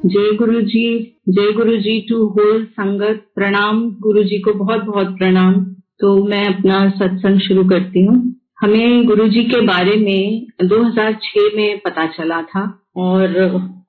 जय गुरु जी to whole संगत। प्रणाम गुरु जी को, बहुत बहुत प्रणाम। तो मैं अपना सत्संग शुरू करती हूँ। हमें गुरु जी के बारे में 2006 में पता चला था और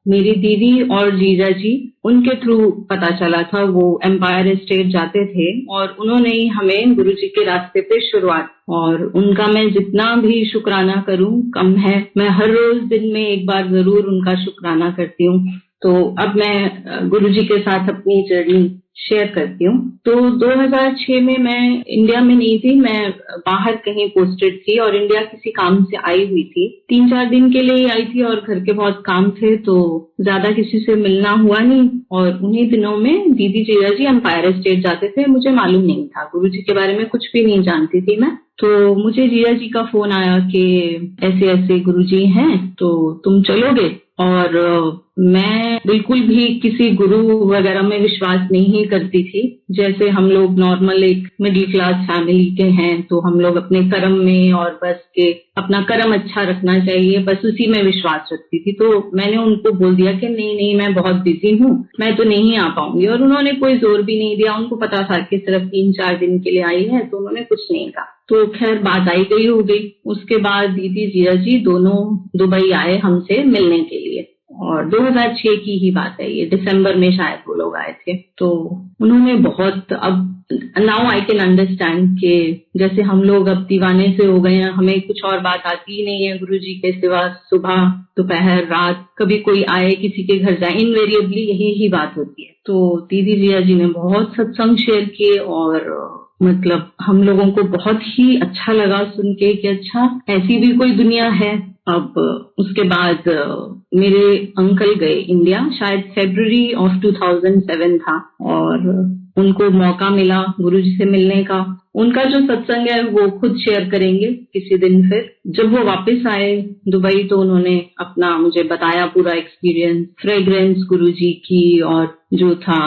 मेरी दीदी और जीजा जी उनके थ्रू पता चला था। वो एम्पायर एस्टेट जाते थे और उन्होंने ही हमें गुरु जी के रास्ते पे शुरुआत, और उनका मैं जितना भी शुक्राना करूं कम है। मैं हर रोज दिन में एक बार जरूर उनका शुक्राना करती हूँ। तो अब मैं गुरु जी के साथ अपनी जर्नी शेयर करती हूँ। तो 2006 में मैं इंडिया में नहीं थी, मैं बाहर कहीं पोस्टेड थी और इंडिया किसी काम से आई हुई थी। 3-4 दिन के लिए आई थी और घर के बहुत काम थे, तो ज्यादा किसी से मिलना हुआ नहीं। और उन्हीं दिनों में दीदी जीजा जी एम्पायर एस्टेट जाते थे। मुझे मालूम नहीं था, गुरु जी के बारे में कुछ भी नहीं जानती थी मैं। तो मुझे जीजा जी का फोन आया कि ऐसे ऐसे गुरु जी हैं, तो तुम चलोगे। और मैं बिल्कुल भी किसी गुरु वगैरह में विश्वास नहीं करती थी। जैसे हम लोग नॉर्मल एक मिडिल क्लास फैमिली के हैं, तो हम लोग अपने कर्म में और बस के अपना कर्म अच्छा रखना चाहिए, बस उसी में विश्वास रखती थी। तो मैंने उनको बोल दिया कि नहीं, मैं बहुत बिजी हूँ, मैं तो नहीं आ पाऊंगी। और उन्होंने कोई जोर भी नहीं दिया, उनको पता था कि सिर्फ 3-4 दिन के लिए आई है, तो उन्होंने कुछ नहीं कहा। तो खैर बात आई गई हो गई। उसके बाद दीदी जीजा जी दोनों दुबई आए हमसे मिलने के लिए, और 2006 की ही बात है, ये दिसंबर में शायद वो लोग आए थे। तो उन्होंने बहुत, अब नाउ आई कैन अंडरस्टैंड कि जैसे हम लोग अब दीवाने से हो गए हैं, हमें कुछ और बात आती ही नहीं है गुरु जी के सिवा। सुबह दोपहर रात कभी कोई आए, किसी के घर जाए, इनवेरिएबली यही ही बात होती है। तो दीदी जिया जी ने बहुत सत्संग शेयर किए और मतलब हम लोगों को बहुत ही अच्छा लगा सुन के कि अच्छा ऐसी भी कोई दुनिया है। अब उसके बाद मेरे अंकल गए इंडिया, शायद फरवरी ऑफ 2007 था, और उनको मौका मिला गुरुजी से मिलने का। उनका जो सत्संग है वो खुद शेयर करेंगे किसी दिन। फिर जब वो वापस आए दुबई, तो उन्होंने अपना मुझे बताया पूरा एक्सपीरियंस, फ्रेग्रेंस गुरुजी की, और जो था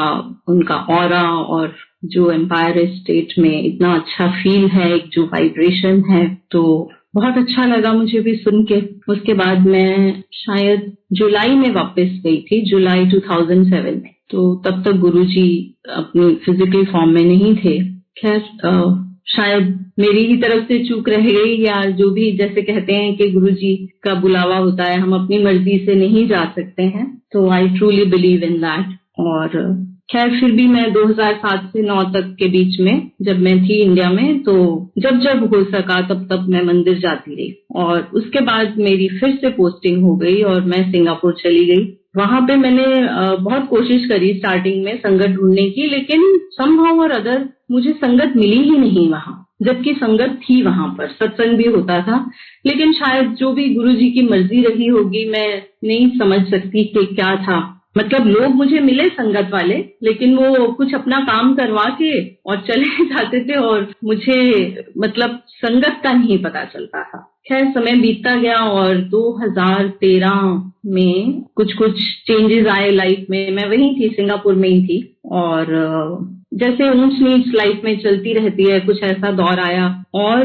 उनका ऑरा, और जो एम्पायर एस्टेट में इतना अच्छा फील है, एक जो वाइब्रेशन है। तो बहुत अच्छा लगा मुझे भी सुन के। उसके बाद मैं शायद जुलाई में वापस गई थी, जुलाई 2007 में। तो तब तक गुरुजी अपनी फिजिकल फॉर्म में नहीं थे। खैर शायद मेरी ही तरफ से चूक रह गई, या जो भी, जैसे कहते हैं कि गुरुजी का बुलावा होता है, हम अपनी मर्जी से नहीं जा सकते हैं। तो I truly believe in that. और खैर फिर भी मैं 2007 से 9 तक के बीच में जब मैं थी इंडिया में, तो जब जब हो सका तब तब मैं मंदिर जाती रही। और उसके बाद मेरी फिर से पोस्टिंग हो गई और मैं सिंगापुर चली गई। वहां पे मैंने बहुत कोशिश करी स्टार्टिंग में संगत ढूंढने की, लेकिन समहाउ और अदर मुझे संगत मिली ही नहीं वहां, जबकि संगत थी वहां पर, सत्संग भी होता था। लेकिन शायद जो भी गुरुजी की मर्जी रही होगी, मैं नहीं समझ सकती कि क्या था। मतलब लोग मुझे मिले संगत वाले, लेकिन वो कुछ अपना काम करवा के और चले जाते थे, और मुझे मतलब संगत का नहीं पता चलता था। खैर समय बीतता गया और 2013 में कुछ चेंजेस आए लाइफ में। मैं वहीं थी, सिंगापुर में ही थी, और जैसे ऊंच नीच लाइफ में चलती रहती है, कुछ ऐसा दौर आया। और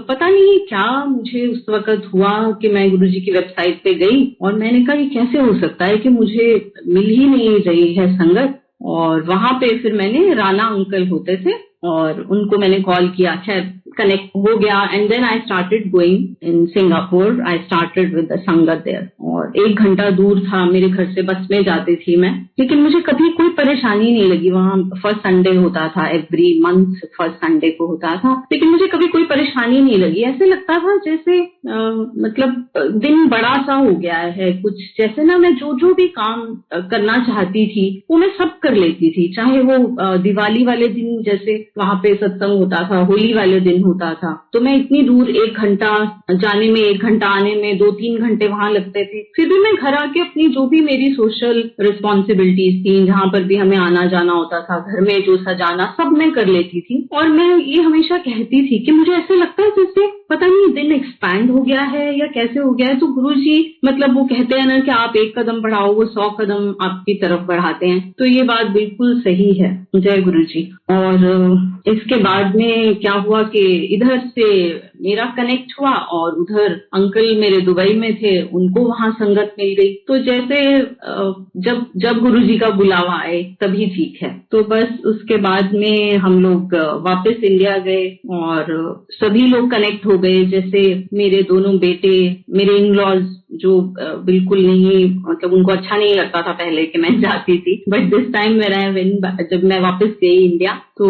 पता नहीं क्या मुझे उस वक्त हुआ कि मैं गुरुजी की वेबसाइट पे गई और मैंने कहा ये कैसे हो सकता है कि मुझे मिल ही नहीं रही है संगत। और वहां पे फिर मैंने, राणा अंकल होते थे, और उनको मैंने कॉल किया, खैर कनेक्ट हो गया। And then I started going in Singapore. I started with the sangat there, और 1 घंटा दूर था मेरे घर से, बस में जाती थी मैं। लेकिन मुझे कभी कोई परेशानी नहीं लगी। वहां फर्स्ट संडे होता था, एवरी मंथ फर्स्ट संडे को होता था, लेकिन मुझे कभी कोई परेशानी नहीं लगी। ऐसे लगता था जैसे मतलब दिन बड़ा सा हो गया है कुछ, जैसे ना मैं जो भी काम करना चाहती थी वो मैं सब कर लेती थी। चाहे वो दिवाली वाले दिन जैसे वहां पे सत्संग होता था, होली वाले दिन होता था, तो मैं इतनी दूर 1 घंटा जाने में, 1 घंटा आने में, 2-3 घंटे वहां लगते थे। फिर भी मैं घर आके अपनी जो भी मेरी सोशल रिस्पॉन्सिबिलिटीज थी, जहां पर भी हमें आना जाना होता था, घर में जो सजाना, सब मैं कर लेती थी। और मैं ये हमेशा कहती थी कि मुझे ऐसे लगता है जैसे पता नहीं दिन एक्सपैंड हो गया है या कैसे हो गया है। तो गुरुजी मतलब वो कहते हैं ना कि आप 1 कदम बढ़ाओ, वो 100 कदम आपकी तरफ बढ़ाते हैं। तो ये बात बिल्कुल सही है। जय गुरुजी। और इसके बाद में क्या हुआ कि इधर से मेरा कनेक्ट हुआ और उधर अंकल मेरे दुबई में थे, उनको वहां संगत मिल गई। तो जैसे जब जब गुरुजी का बुलावा आए तभी ठीक है। तो बस उसके बाद में हम लोग वापस इंडिया गए और सभी लोग कनेक्ट हो गए। जैसे मेरे दोनों बेटे, मेरे इन लॉज जो बिल्कुल नहीं, मतलब उनको अच्छा नहीं लगता था पहले कि मैं जाती थी, बट दिस टाइम जब मैं वापस गई इंडिया तो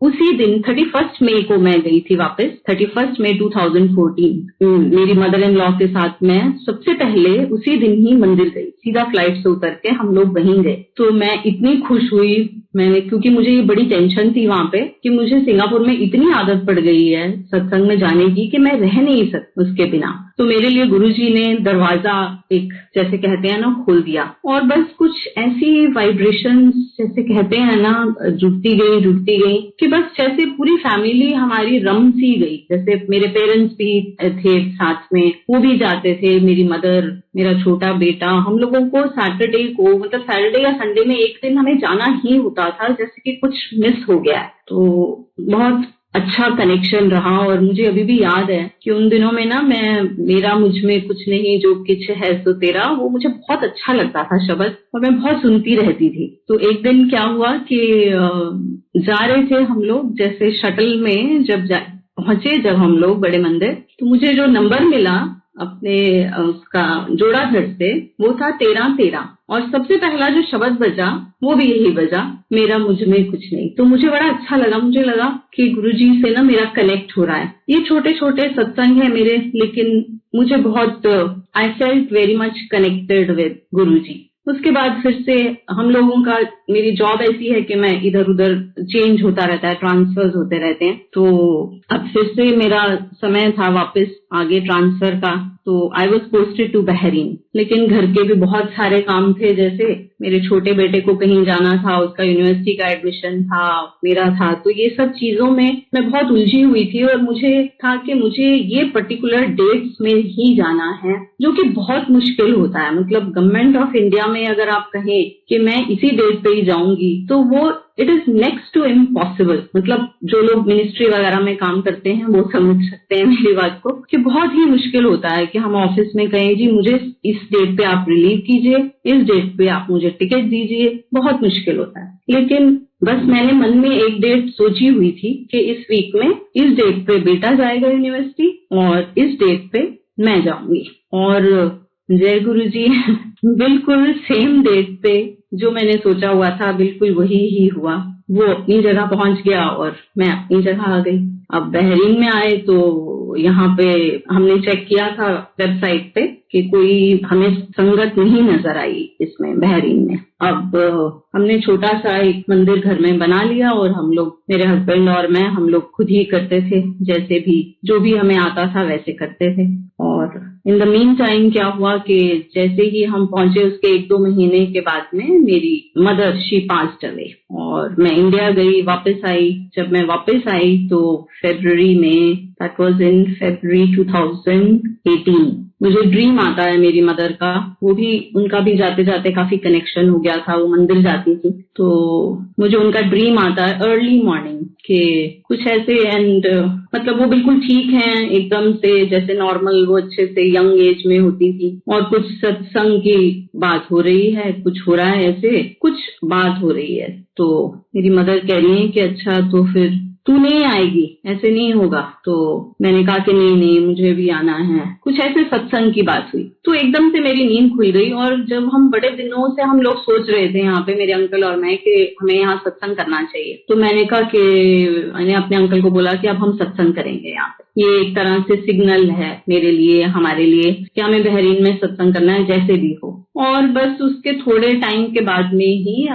उसी दिन 31 मई को मैं गई थी वापस। 31 मई 2014 मेरी मदर इन लॉ के साथ मैं सबसे पहले उसी दिन ही मंदिर गई। सीधा फ्लाइट से उतर के हम लोग वहीं गए। तो मैं इतनी खुश हुई, मैंने, क्योंकि मुझे ये बड़ी टेंशन थी वहां पे कि मुझे सिंगापुर में इतनी आदत पड़ गई है सत्संग में जाने की कि मैं रह नहीं सकती उसके बिना। तो मेरे लिए गुरुजी ने दरवाजा एक, जैसे कहते हैं ना, खोल दिया। और बस कुछ ऐसी वाइब्रेशंस, जैसे कहते हैं ना, जुड़ती गई कि बस जैसे पूरी फैमिली हमारी रम सी गई। जैसे मेरे पेरेंट्स भी थे साथ में, वो भी जाते थे, मेरी मदर, मेरा छोटा बेटा। हम लोगों को सैटरडे को, मतलब सैटरडे या संडे में एक दिन हमें जाना ही होता था, जैसे कि कुछ मिस हो गया है। तो बहुत अच्छा कनेक्शन रहा। और मुझे अभी भी याद है कि उन दिनों में ना मेरा मुझ में कुछ नहीं जो किछ है सो तेरा, वो मुझे बहुत अच्छा लगता था शब्द, और मैं बहुत सुनती रहती थी। तो एक दिन क्या हुआ कि जा रहे थे हम लोग, जैसे शटल में पहुंचे जब हम लोग बड़े मंदिर, तो मुझे जो नंबर मिला अपने उसका जोड़ाघर से, वो था 1313। और सबसे पहला जो शब्द बजा वो भी यही बजा, मेरा मुझ में कुछ नहीं। तो मुझे बड़ा अच्छा लगा, मुझे लगा कि गुरुजी से ना मेरा कनेक्ट हो रहा है। ये छोटे छोटे सत्संग है मेरे, लेकिन मुझे बहुत, I felt very much connected with Guruji. उसके बाद फिर से हम लोगों का, मेरी जॉब ऐसी है कि मैं इधर उधर चेंज होता रहता है, ट्रांसफर्स होते रहते हैं। तो अब फिर से मेरा समय था वापस आगे ट्रांसफर का। तो I was posted to Bahrain, लेकिन घर के भी बहुत सारे काम थे। जैसे मेरे छोटे बेटे को कहीं जाना था, उसका यूनिवर्सिटी का एडमिशन था, मेरा था। तो ये सब चीजों में मैं बहुत उलझी हुई थी और मुझे था कि मुझे ये पर्टिकुलर डेट्स में ही जाना है, जो कि बहुत मुश्किल होता है। मतलब गवर्नमेंट ऑफ इंडिया में अगर आप कहें कि मैं इसी डेट पे ही जाऊंगी, तो वो it is next to impossible. मतलब जो लोग मिनिस्ट्री वगैरह में काम करते हैं वो समझ सकते हैं मेरी बात को, कि बहुत ही मुश्किल होता है कि हम ऑफिस में कहें जी मुझे इस डेट पे आप रिलीव कीजिए, इस डेट पे आप मुझे टिकट दीजिए, बहुत मुश्किल होता है। लेकिन बस मैंने मन में एक डेट सोची हुई थी कि इस वीक में इस डेट पे बेटा जाएगा यूनिवर्सिटी और इस डेट पे मैं जाऊंगी। और जय गुरु जी बिल्कुल सेम डेट पे जो मैंने सोचा हुआ था बिल्कुल वही ही हुआ। वो अपनी जगह पहुंच गया और मैं अपनी जगह आ गई। अब बहरीन में आए तो यहाँ पे हमने चेक किया था वेबसाइट पे कि कोई हमें संगत नहीं नजर आई इसमें बहरीन में। अब हमने छोटा सा एक मंदिर घर में बना लिया और हम लोग, मेरे हस्बैंड और मैं, हम लोग खुद ही करते थे, जैसे भी जो भी हमें आता था वैसे करते थे। और इन द मीन टाइम क्या हुआ कि जैसे ही हम पहुंचे उसके 1-2 महीने के बाद में मेरी मदर शी पास्ड अवे और मैं इंडिया गई, वापस आई। जब मैं वापस आई तो फरवरी में, दैट वाज इन फरवरी 2018, मुझे ड्रीम आता है मेरी मदर का। वो भी, उनका भी जाते जाते काफी कनेक्शन हो गया था, वो मंदिर जाती थी। तो मुझे उनका ड्रीम आता है अर्ली मॉर्निंग के कुछ ऐसे, एंड मतलब वो बिल्कुल ठीक हैं एकदम से, जैसे नॉर्मल वो अच्छे से यंग एज में होती थी। और कुछ सत्संग की बात हो रही है, कुछ हो रहा है, ऐसे कुछ बात हो रही है। तो मेरी मदर कह रही है कि अच्छा तो फिर तू नहीं आएगी, ऐसे नहीं होगा। तो मैंने कहा कि नहीं मुझे भी आना है। कुछ ऐसे सत्संग की बात हुई तो एकदम से मेरी नींद खुल गई। और जब हम बड़े दिनों से हम लोग सोच रहे थे यहाँ पे, मेरे अंकल और मैं, कि हमें यहाँ सत्संग करना चाहिए, तो मैंने कहा कि मैंने अपने अंकल को बोला कि अब हम सत्संग करेंगे यहाँ पे। ये एक तरह से सिग्नल है मेरे लिए, हमारे लिए, कि हमें बहरीन में सत्संग करना है जैसे भी हो। और बस उसके थोड़े टाइम के बाद में ही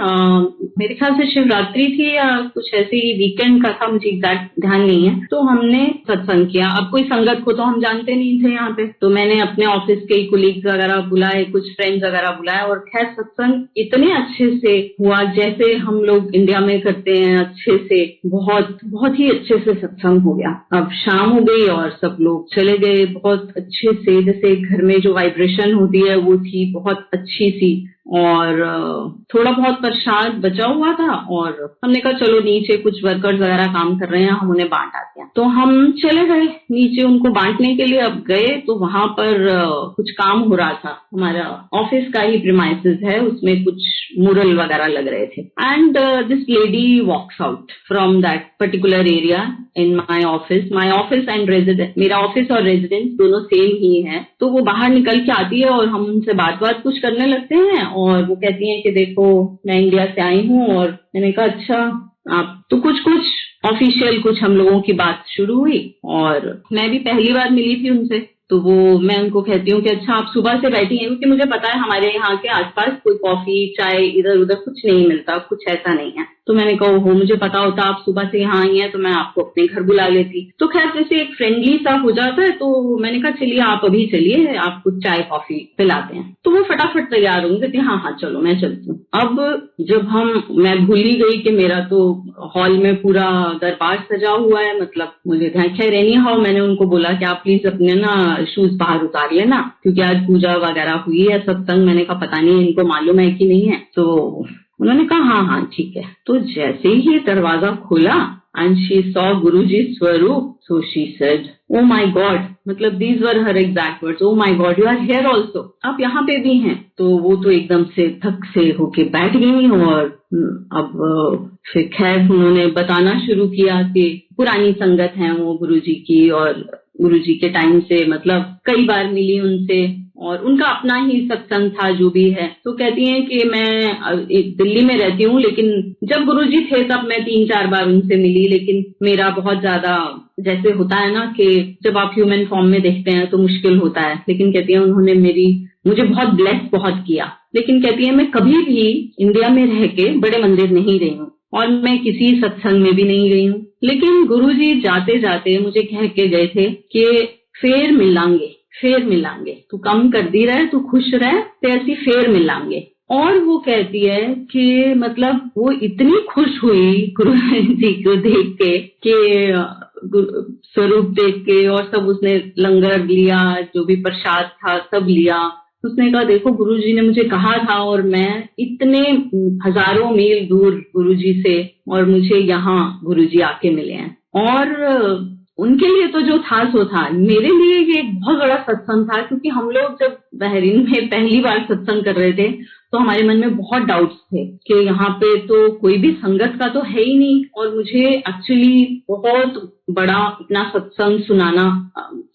मेरे ख्याल से शिवरात्रि थी या कुछ ऐसे ही वीकेंड का था, मुझे एग्जैक्ट ध्यान नहीं है, तो हमने सत्संग किया। अब कोई संगत को तो हम जानते नहीं थे यहाँ पे, तो मैंने अपने ऑफिस के कुलीग्स वगैरह बुलाए, कुछ फ्रेंड्स वगैरह बुलाए, और खैर सत्संग इतने अच्छे से हुआ जैसे हम लोग इंडिया में करते हैं, अच्छे से, बहुत बहुत ही अच्छे से सत्संग हो गया। अब शाम हो गई और सब लोग चले गए बहुत अच्छे से, जैसे घर में जो वाइब्रेशन होती है वो थी बहुत अच्छी सी। और थोड़ा बहुत प्रसाद बचा हुआ था और हमने कहा चलो नीचे कुछ वर्कर्स वगैरह काम कर रहे हैं, हम उन्हें बांट आते हैं। तो हम चले गए नीचे उनको बांटने के लिए। अब गए तो वहां पर कुछ काम हो रहा था, हमारा ऑफिस का ही प्रीमाइसेस है, उसमें कुछ मुरल वगैरह लग रहे थे। And this lady walks out from that particular area in my office and residence. मेरा ऑफिस और रेजिडेंस दोनों सेम ही है। तो वो बाहर निकल के आती है और हम उनसे बात कुछ करने लगते हैं और वो कहती हैं कि देखो मैं इंडिया से आई हूँ। और मैंने कहा अच्छा आप तो कुछ ऑफिशियल कुछ हम लोगों की बात शुरू हुई और मैं भी पहली बार मिली थी उनसे। तो वो मैं उनको कहती हूँ कि अच्छा आप सुबह से बैठी हैं, क्योंकि मुझे पता है हमारे यहाँ के आसपास कोई कॉफी चाय इधर उधर कुछ नहीं मिलता, कुछ ऐसा नहीं है। तो मैंने कहा हो मुझे पता होता आप सुबह से यहाँ आई हैं तो मैं आपको अपने घर बुला लेती। तो खैर जैसे एक फ्रेंडली सा हो जाता है तो मैंने कहा चलिए आप अभी चलिए, आपको चाय कॉफी पिलाते हैं। तो वो फटाफट तैयार होंगे, कहती हाँ चलो मैं चलती हूँ। अब जब मैं भूल ही गई कि मेरा तो हॉल में पूरा दरबार सजा हुआ है, मतलब मुझे खैर एनी हाउ मैंने उनको बोला कि आप प्लीज अपने ना शूज बाहर उतार लेना, क्योंकि आज पूजा वगैरह हुई है, सत्संग। मैंने कहा पता नहीं इनको मालूम है कि नहीं है। तो उन्होंने कहा हाँ ठीक है। तो जैसे ही दरवाजा खोला एंड शी सॉ गुरुजी स्वरूप, so she said oh my god, मतलब these were her exact words, oh my god you are here also, आप यहाँ पे भी हैं। तो वो तो एकदम से थक से होके बैठ गई और अब फिर खैर उन्होंने बताना शुरू किया कि पुरानी संगत है वो गुरुजी की, और गुरुजी के टाइम से मतलब कई बार मिली उनसे और उनका अपना ही सत्संग था जो भी है। तो कहती हैं कि मैं दिल्ली में रहती हूँ, लेकिन जब गुरुजी थे तब मैं 3-4 बार उनसे मिली, लेकिन मेरा बहुत ज्यादा जैसे होता है ना कि जब आप ह्यूमन फॉर्म में देखते हैं तो मुश्किल होता है। लेकिन कहती है उन्होंने मुझे बहुत किया। लेकिन कहती है मैं कभी भी इंडिया में रह के बड़े मंदिर नहीं गई हूँ और मैं किसी सत्संग में भी नहीं गई हूँ, लेकिन गुरुजी जाते जाते मुझे कह के गए थे कि फेर मिलांगे, तू कम कर दी रहे, तू खुश रहे, तो ऐसी फेर मिलांगे। और वो कहती है कि मतलब वो इतनी खुश हुई गुरु जी को देख के कि स्वरूप देख के, और सब उसने लंगर लिया, जो भी प्रसाद था सब लिया। उसने कहा देखो गुरुजी ने मुझे कहा था और मैं इतने हजारों मील दूर गुरुजी से, और मुझे यहाँ गुरुजी आके मिले हैं। और उनके लिए तो जो था सो था, मेरे लिए ये एक बहुत बड़ा सत्संग था, क्योंकि हम लोग जब बहरीन में पहली बार सत्संग कर रहे थे तो हमारे मन में बहुत डाउट्स थे कि यहाँ पे तो कोई भी संगत का तो है ही नहीं, और मुझे एक्चुअली बहुत बड़ा इतना सत्संग सुनाना,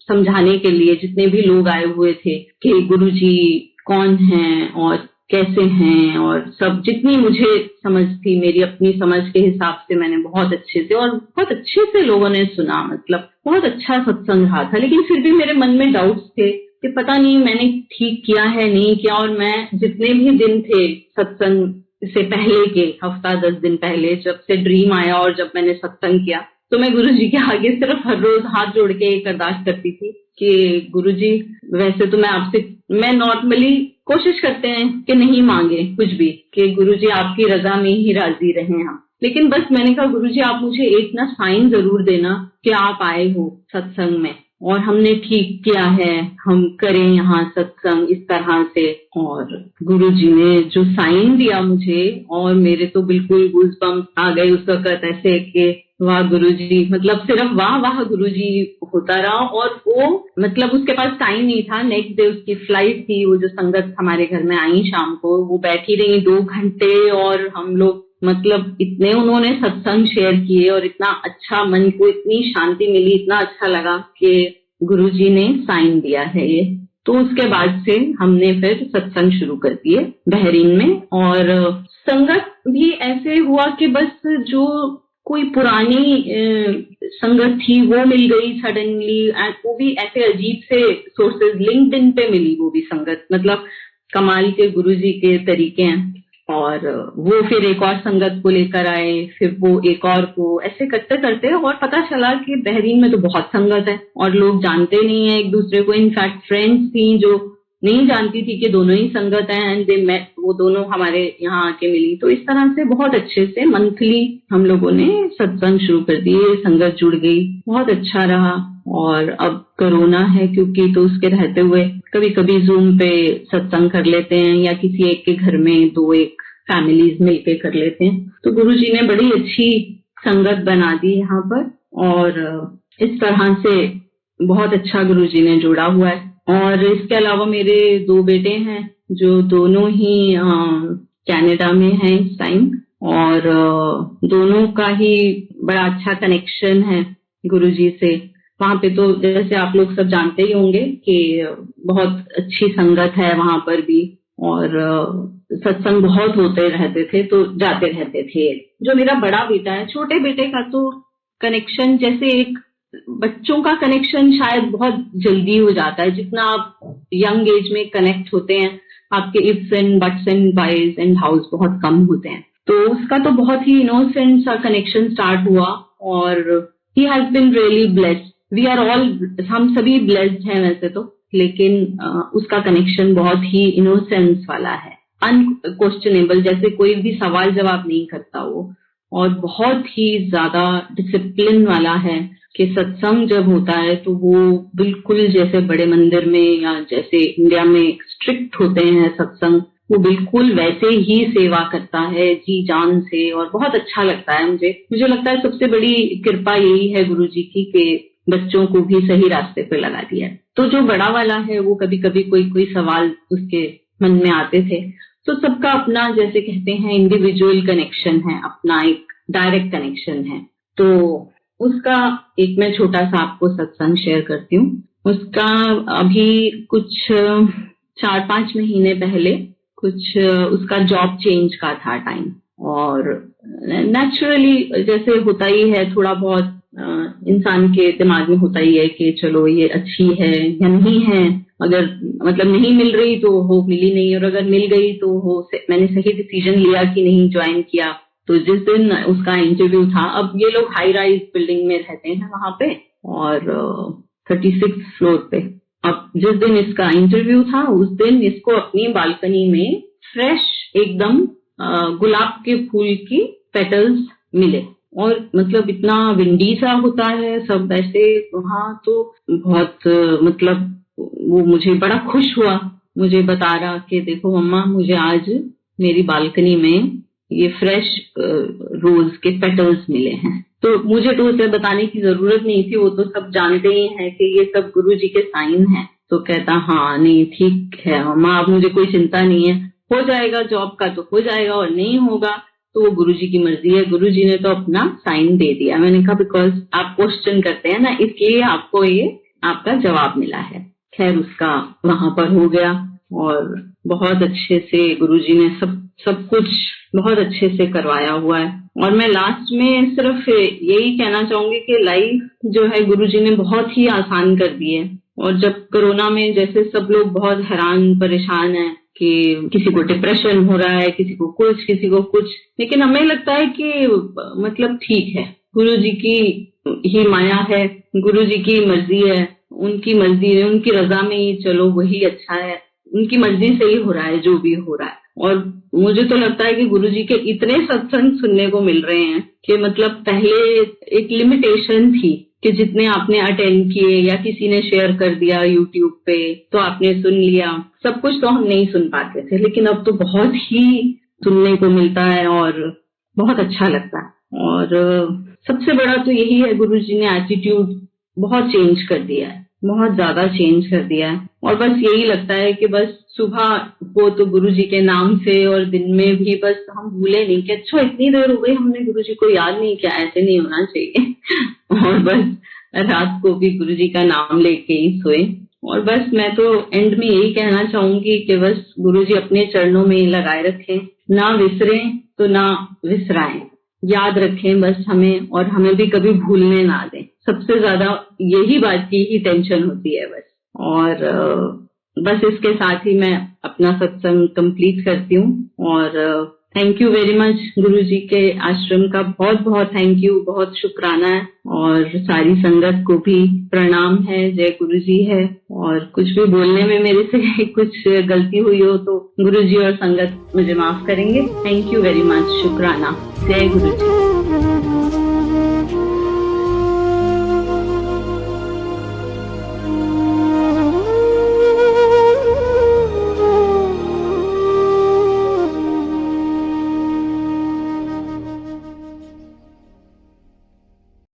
समझाने के लिए जितने भी लोग आए हुए थे कि गुरुजी कौन हैं और कैसे हैं, और सब जितनी मुझे समझ थी, मेरी अपनी समझ के हिसाब से मैंने बहुत अच्छे से लोगों ने सुना, मतलब बहुत अच्छा सत्संग रहा था। लेकिन फिर भी मेरे मन में डाउट्स थे कि पता नहीं मैंने ठीक किया है नहीं किया। और मैं जितने भी दिन थे सत्संग से पहले के हफ्ता 10 दिन पहले जब से ड्रीम आया और जब मैंने सत्संग किया, तो मैं गुरुजी के आगे सिर्फ हर रोज हाथ जोड़ के एक अरदास करती थी कि गुरुजी वैसे तो मैं नॉर्मली कोशिश करते हैं कि नहीं मांगे कुछ भी, कि गुरुजी आपकी रजा में ही राजी रहें हम, लेकिन बस मैंने कहा गुरुजी आप मुझे एक ना साइन जरूर देना कि आप आए हो सत्संग में और हमने ठीक किया है, हम करें यहाँ सत्संग इस तरह से। और गुरुजी ने जो साइन दिया मुझे, और मेरे तो बिल्कुल गूज़बम्प्स आ गए उस वक्त, ऐसे कि वाह गुरुजी, मतलब सिर्फ वाह वाह गुरुजी होता रहा। और वो मतलब उसके पास टाइम नहीं था, नेक्स्ट डे उसकी फ्लाइट थी। वो जो संगत हमारे घर में आई शाम को, वो बैठी रही 2 घंटे और हम लोग मतलब इतने उन्होंने सत्संग शेयर किए और इतना अच्छा, मन को इतनी शांति मिली, इतना अच्छा लगा कि गुरुजी ने साइन दिया है ये। तो उसके बाद से हमने फिर सत्संग शुरू कर दिए बहरीन में। और संगत भी ऐसे हुआ कि बस जो कोई पुरानी संगत थी वो मिल गई सडनली, वो भी ऐसे अजीब से सोर्सेज, लिंक्डइन पे मिली वो भी संगत, मतलब कमाल के गुरुजी के तरीके हैं। और वो फिर एक और संगत को लेकर आए, फिर वो एक और को, ऐसे करते करते और पता चला कि बहरीन में तो बहुत संगत है और लोग जानते नहीं है एक दूसरे को। इनफैक्ट फ्रेंड्स थी जो नहीं जानती थी कि दोनों ही संगत हैं, एंड दे मेट, वो दोनों हमारे यहाँ आके मिली। तो इस तरह से बहुत अच्छे से मंथली हम लोगों ने सत्संग शुरू कर दिए, संगत जुड़ गई, बहुत अच्छा रहा। और अब कोरोना है क्योंकि, तो उसके रहते हुए कभी कभी जूम पे सत्संग कर लेते हैं या किसी एक के घर में 2-1 फैमिलीज मिलके कर लेते हैं। तो गुरुजी ने बड़ी अच्छी संगत बना दी यहाँ पर, और इस तरह से बहुत अच्छा गुरुजी ने जोड़ा हुआ है। और इसके अलावा मेरे 2 बेटे हैं जो दोनों ही कनाडा में हैं इस टाइम, और दोनों का ही बड़ा अच्छा कनेक्शन है गुरुजी से। वहां पे तो जैसे आप लोग सब जानते ही होंगे कि बहुत अच्छी संगत है वहां पर भी, और सत्संग बहुत होते रहते थे, तो जाते रहते थे। जो मेरा बड़ा बेटा है, छोटे बेटे का तो कनेक्शन जैसे एक बच्चों का कनेक्शन शायद बहुत जल्दी हो जाता है। जितना आप यंग एज में कनेक्ट होते हैं, आपके ifs and buts and whys and hows बहुत कम होते हैं, तो उसका तो बहुत ही इनोसेंट सा कनेक्शन स्टार्ट हुआ, और he has been really blessed. We are all, हम सभी ब्लेस्ड हैं वैसे तो, लेकिन उसका कनेक्शन बहुत ही इनोसेंस वाला है, अनक्वेश्चनेबल, जैसे कोई भी सवाल जवाब नहीं करता वो, और बहुत ही ज्यादा डिसिप्लिन वाला है कि सत्संग जब होता है तो वो बिल्कुल जैसे बड़े मंदिर में या जैसे इंडिया में स्ट्रिक्ट होते हैं सत्संग, वो बिल्कुल वैसे ही सेवा करता है जी जान से, और बहुत अच्छा लगता है मुझे लगता है सबसे बड़ी कृपा यही है गुरुजी की कि बच्चों को भी सही रास्ते पे लगा दिया। तो जो बड़ा वाला है वो कभी कभी कोई सवाल उसके मन में आते थे, तो सबका अपना जैसे कहते हैं इंडिविजुअल कनेक्शन है, अपना एक डायरेक्ट कनेक्शन है। तो उसका एक मैं छोटा सा आपको सत्संग शेयर करती हूँ। उसका अभी कुछ 4-5 महीने पहले कुछ उसका जॉब चेंज का था टाइम, और नेचुरली जैसे होता ही है, थोड़ा बहुत इंसान के दिमाग में होता ही है कि चलो ये अच्छी है या नहीं है, अगर मतलब नहीं मिल रही तो हो, मिली नहीं, और अगर मिल गई तो हो, मैंने सही डिसीजन लिया कि नहीं ज्वाइन किया। तो जिस दिन उसका इंटरव्यू था, अब ये लोग हाई राइज बिल्डिंग में रहते हैं वहां पे, और 36 फ्लोर पे। अब जिस दिन इसका इंटरव्यू था उस दिन इसको अपनी बालकनी में फ्रेश एकदम गुलाब के फूल की पेटल्स मिले, और मतलब इतना विंडी सा होता है सब ऐसे वहां, तो बहुत मतलब वो मुझे बड़ा खुश हुआ, मुझे बता रहा कि देखो मम्मा, मुझे आज मेरी बालकनी में ये फ्रेश रोज के पेटल्स मिले हैं। तो मुझे तो उसे बताने की जरूरत नहीं थी, वो तो सब जानते ही हैं कि ये सब गुरुजी के साइन हैं। तो कहता हाँ नहीं ठीक है मम्मा, अब मुझे कोई चिंता नहीं है, हो जाएगा जॉब का तो हो जाएगा, और नहीं होगा तो वो गुरुजी की मर्जी है, गुरुजी ने तो अपना साइन दे दिया। मैंने कहा बिकॉज आप क्वेश्चन करते हैं ना, इसलिए आपको ये आपका जवाब मिला है। खैर उसका वहां पर हो गया, और बहुत अच्छे से गुरुजी ने सब कुछ बहुत अच्छे से करवाया हुआ है। और मैं लास्ट में सिर्फ यही कहना चाहूंगी कि लाइफ जो है गुरुजी ने बहुत ही आसान कर दी है। और जब कोरोना में जैसे सब लोग बहुत हैरान परेशान हैं कि किसी को डिप्रेशन हो रहा है, किसी को कुछ, लेकिन हमें लगता है कि मतलब ठीक है, गुरुजी की ही माया है, गुरुजी की मर्जी है, उनकी मर्जी है, उनकी रजा में ही चलो, वही अच्छा है, उनकी मर्जी से ही हो रहा है जो भी हो रहा है। और मुझे तो लगता है कि गुरुजी के इतने सत्संग सुनने को मिल रहे हैं कि मतलब पहले एक लिमिटेशन थी कि जितने आपने अटेंड किए या किसी ने शेयर कर दिया यूट्यूब पे तो आपने सुन लिया, सब कुछ तो हम नहीं सुन पाते थे, लेकिन अब तो बहुत ही सुनने को मिलता है और बहुत अच्छा लगता है। और सबसे बड़ा तो यही है, गुरुजी ने एटीट्यूड बहुत चेंज कर दिया है, बहुत ज्यादा चेंज कर दिया है। और बस यही लगता है कि बस सुबह वो तो गुरुजी के नाम से, और दिन में भी बस हम भूले नहीं कि अच्छा इतनी देर हो गई हमने गुरुजी को याद नहीं किया, ऐसे नहीं होना चाहिए। और बस रात को भी गुरुजी का नाम लेके ही सोए। और बस मैं तो एंड में यही कहना चाहूंगी कि बस गुरुजी अपने चरणों में लगाए रखें, ना विसरें तो ना विसराएं, याद रखें बस हमें, और हमें भी कभी भूलने ना दें। सबसे ज्यादा यही बात की ही टेंशन होती है बस। और बस इसके साथ ही मैं अपना सत्संग कंप्लीट करती हूँ। और थैंक यू वेरी मच, गुरुजी के आश्रम का बहुत बहुत थैंक यू, बहुत शुक्राना है। और सारी संगत को भी प्रणाम है, जय गुरुजी है। और कुछ भी बोलने में मेरे से कुछ गलती हुई हो तो गुरुजी और संगत मुझे माफ करेंगे। थैंक यू वेरी मच, शुक्राना, जय गुरुजी।